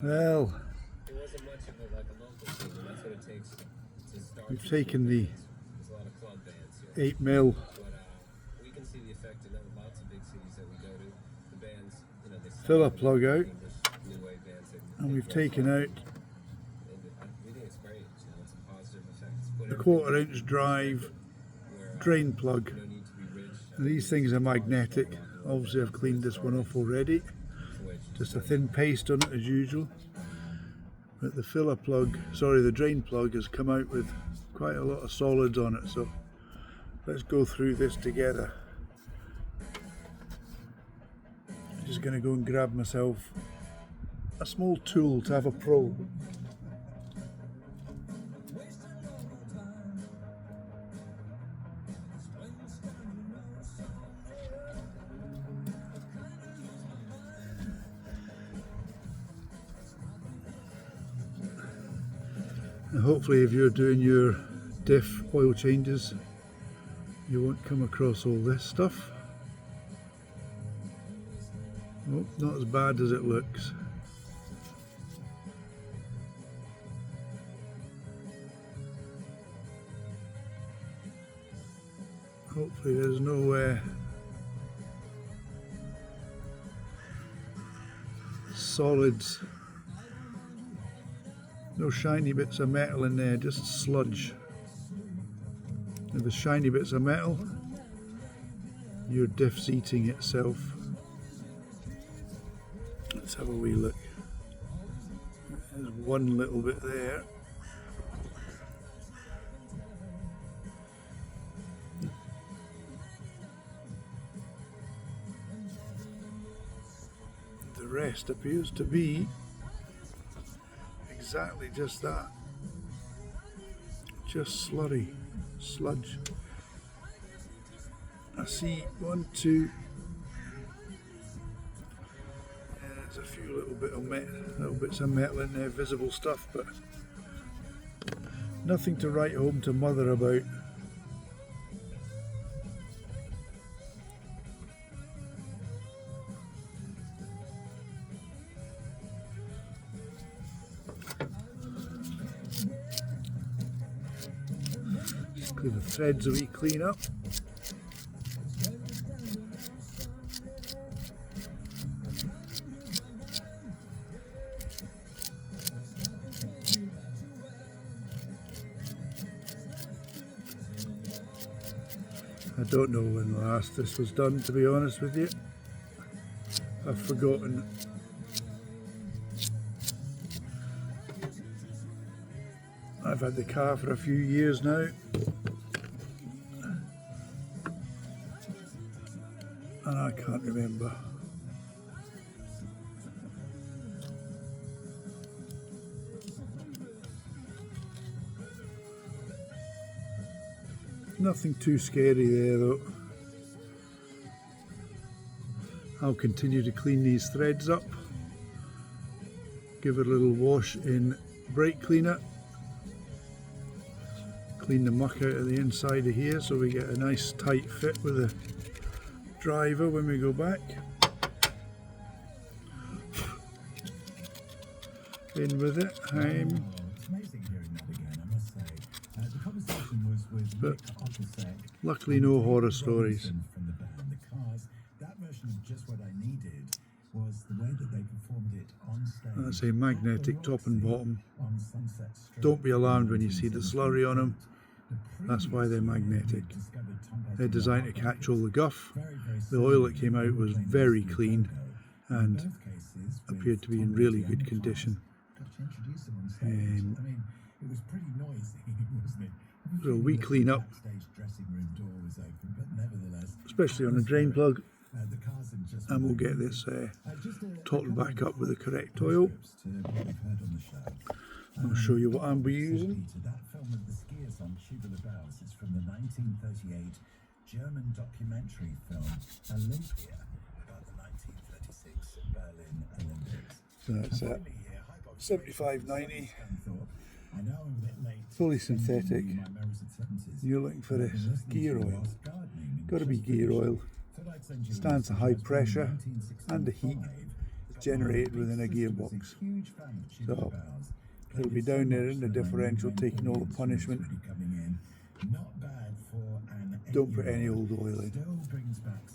Well, we've taken the 8mm filler plug out, and we've taken out the 1/4" drive drain plug. And these things are magnetic. Obviously I've cleaned this one off already, just a thin paste on it as usual, but the filler plug, sorry, the drain plug has come out with quite a lot of solids on it, so let's go through this together. I'm just going to go and grab myself a small tool to have a probe. And hopefully if you're doing your Diff oil changes, you won't come across all this stuff. Oh, not as bad as it looks. Hopefully there's no solids, no shiny bits of metal in there, just sludge. If there's shiny bits of metal, your Diff's eating itself. Let's have a wee look. There's one little bit there. The rest appears to be exactly just that. Just slurry, sludge. I see 1, 2. There's a few little bits of metal in there, visible stuff, but nothing to write home to mother about. Just give the threads a wee clean up. I don't know when last this was done, to be honest with you. I've forgotten. I've had the car for a few years now, and I can't remember. Nothing too scary there though. I'll continue to clean these threads up, give it a little wash in brake cleaner, clean the muck out of the inside of here so we get a nice tight fit with the driver when we go back. In with it, but luckily no horror stories. That's a magnetic top and bottom. Don't be alarmed when you see the slurry on them. That's why they're magnetic. They're designed to catch all the guff. The oil that came out was very clean and appeared to be in really good condition. So we clean up, especially on a drain plug, and we'll get this topped back up with the correct oil. I'll show you what I'm using. That film of the skiers on Tubular Bells is from the 1938 German documentary film Olympia, about the 1936 Berlin Olympics. So that's at 75.90, fully synthetic. You're looking for this gear oil. Got to be gear oil. Stands to high pressure and the heat. generated within a gearbox. So it'll be down there in the differential taking all the punishment. Not bad for an Don't put any old oil in. Still brings back